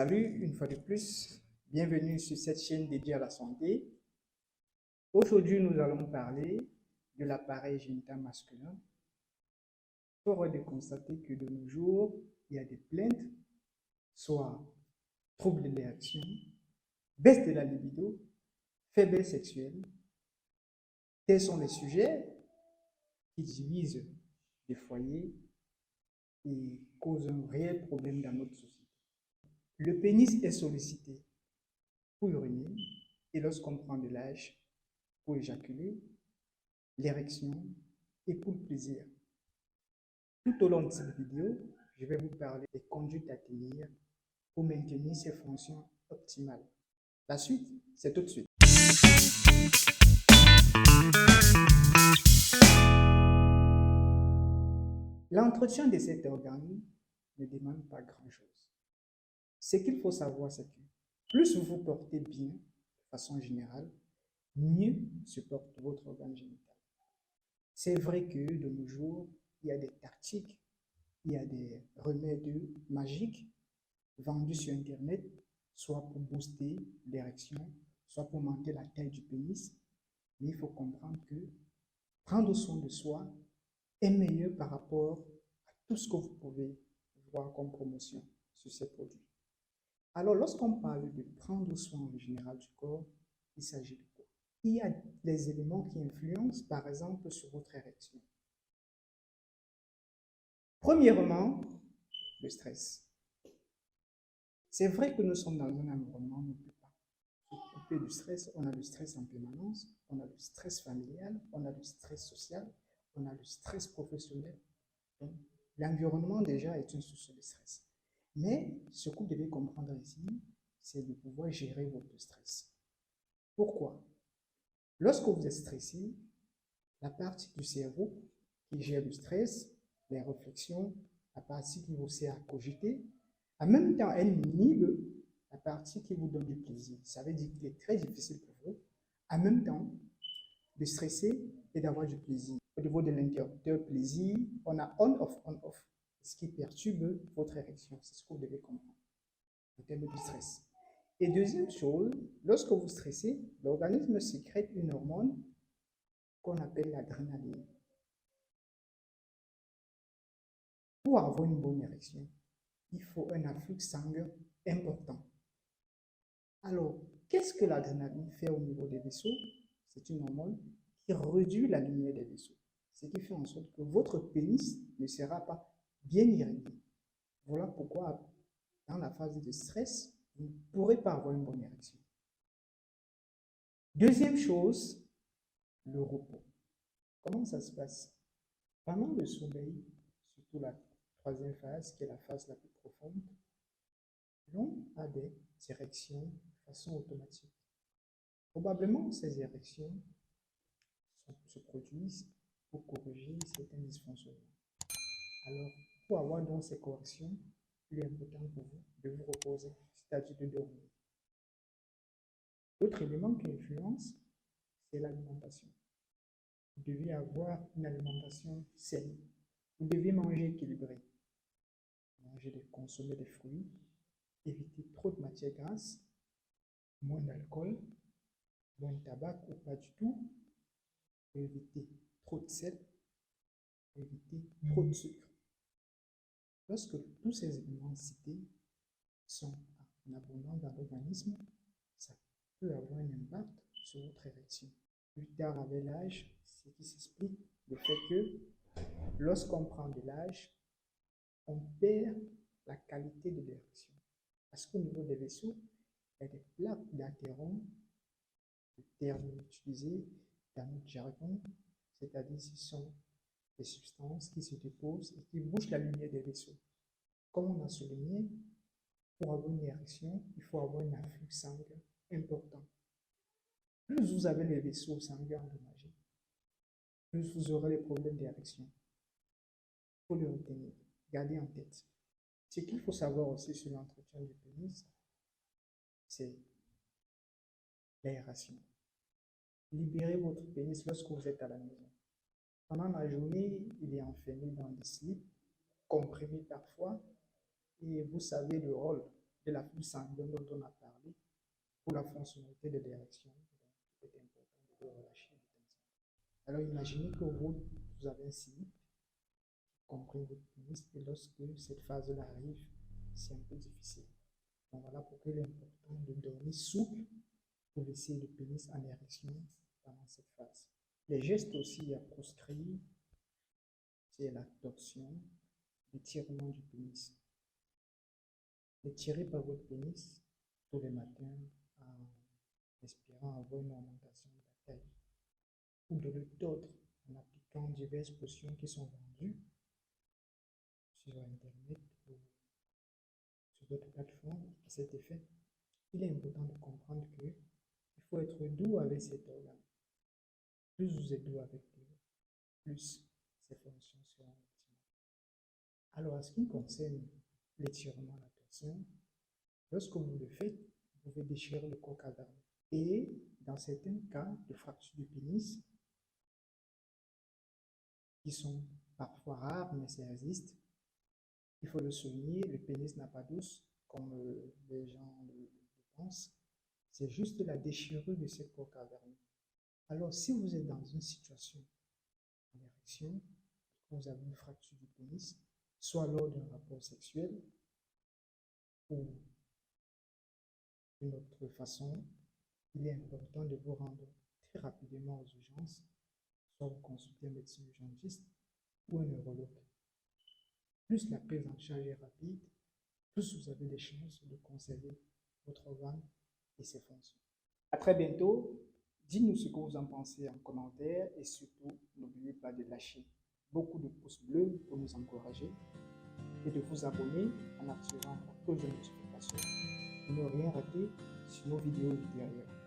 Salut, une fois de plus, bienvenue sur cette chaîne dédiée à la santé. Aujourd'hui, nous allons parler de l'appareil génital masculin. Force est de constater que de nos jours, il y a des plaintes, soit troubles de l'érection, baisse de la libido, faiblesse sexuelle. Tels sont les sujets qui divisent les foyers et causent un réel problème dans notre société. Le pénis est sollicité pour uriner et lorsqu'on prend de l'âge pour éjaculer, l'érection et pour le plaisir. Tout au long de cette vidéo, je vais vous parler des conduites à tenir pour maintenir ces fonctions optimales. La suite, c'est tout de suite. L'entretien de cet organe ne demande pas grand-chose. Ce qu'il faut savoir, c'est que plus vous vous portez bien, de façon générale, mieux se porte votre organe génital. C'est vrai que de nos jours, il y a des tactiques, il y a des remèdes magiques vendus sur Internet, soit pour booster l'érection, soit pour monter la taille du pénis. Mais il faut comprendre que prendre soin de soi est meilleur par rapport à tout ce que vous pouvez voir comme promotion sur ces produits. Alors, lorsqu'on parle de prendre soin en général du corps, il s'agit de quoi? Il y a des éléments qui influencent, par exemple, sur votre érection. Premièrement, le stress. C'est vrai que nous sommes dans un environnement où on ne peut pas s'occuper du stress. On a le stress en permanence, on a le stress familial, on a le stress social, on a le stress professionnel. Donc, l'environnement déjà est une source de stress. Mais ce que vous devez comprendre ici, c'est de pouvoir gérer votre stress. Pourquoi? Lorsque vous êtes stressé, la partie du cerveau qui gère le stress, les réflexions, la partie qui vous sert à cogiter, en même temps, elle inhibe la partie qui vous donne du plaisir. Ça veut dire qu'il est très difficile pour vous, en même temps, de stresser et d'avoir du plaisir. Au niveau de l'interrupteur plaisir, on a on-off, on-off, ce qui perturbe votre érection. C'est ce que vous devez comprendre en termes de stress. Et deuxième chose, lorsque vous stressez, l'organisme sécrète une hormone qu'on appelle l'adrénaline. Pour avoir une bonne érection, il faut un afflux sanguin important. Alors, qu'est-ce que l'adrénaline fait au niveau des vaisseaux? C'est une hormone qui réduit la lumière des vaisseaux, ce qui fait en sorte que votre pénis ne sera pas bien irrigué. Voilà pourquoi, dans la phase de stress, vous ne pourrez pas avoir une bonne érection. Deuxième chose, le repos. Comment ça se passe? Pendant le sommeil, surtout la troisième phase, qui est la phase la plus profonde, l'on a des érections de façon automatique. Probablement, ces érections se produisent pour corriger certains dysfonctionnements. Alors, pour avoir donc ces corrections, il est important pour vous de vous reposer, c'est-à-dire de dormir. L'autre élément qui influence, c'est l'alimentation. Vous devez avoir une alimentation saine. Vous devez manger équilibré. Consommer des fruits, éviter trop de matières grasses, moins d'alcool, moins de tabac ou pas du tout, éviter trop de sel, éviter trop de sucre. Lorsque tous ces éléments cités sont en abondance dans l'organisme, ça peut avoir un impact sur votre érection. Plus tard avec l'âge, ce qui s'explique le fait que lorsqu'on prend de l'âge, on perd la qualité de l'érection. Parce qu'au niveau des vaisseaux, il y a des plaques d'athérome, le terme utilisé dans notre jargon, c'est-à-dire ce sont des substances qui se déposent et qui bouchent la lumière des vaisseaux. Comme on a souligné, pour avoir une érection, il faut avoir un afflux sanguin important. Plus vous avez les vaisseaux sanguins endommagés, plus vous aurez les problèmes d'érection. Il faut le retenir, gardez en tête. Ce qu'il faut savoir aussi sur l'entretien du pénis, c'est l'aération. Libérez votre pénis lorsque vous êtes à la maison. Pendant la journée, il est enfermé dans des slips, comprimé parfois, et vous savez le rôle de l'afflux sanguin dont on a parlé pour la fonctionnalité de l'érection. Donc, il est important de relâcher de temps en temps. Alors, imaginez que vous avez un slip compris votre pénis, et lorsque cette phase-là arrive, c'est un peu difficile. Donc, voilà pourquoi il est important de dormir souple pour laisser le pénis en érection pendant cette phase. Les gestes aussi à proscrire, c'est la torsion, l'étirement du pénis. Étirez par votre pénis tous les matins en espérant avoir une augmentation de la taille. Ou de le tordre en appliquant diverses positions qui sont vendues sur Internet ou sur d'autres plateformes à cet effet. Il est important de comprendre qu'il faut être doux avec cet organe. Plus vous êtes doux avec lui, plus ses fonctions seront optimales. Alors, en ce qui concerne l'étirement, la torsion, lorsque vous le faites, vous pouvez déchirer le corps caverneux. Et dans certains cas de fractures du pénis, qui sont parfois rares, mais ça existe, il faut le souligner, le pénis n'a pas d'os, comme les gens le pensent. C'est juste la déchirure de ce corps caverneux. Alors, si vous êtes dans une situation en érection, vous avez une fracture du pénis, soit lors d'un rapport sexuel ou d'une autre façon, il est important de vous rendre très rapidement aux urgences, soit vous consulter un médecin urgentiste ou un neurologue. Plus la prise en charge est rapide, plus vous avez des chances de conserver votre organe et ses fonctions. À très bientôt. Dites-nous ce que vous en pensez en commentaire et surtout, n'oubliez pas de lâcher beaucoup de pouces bleus pour nous encourager et de vous abonner en activant la cloche de notification pour ne rien rater sur nos vidéos ultérieures.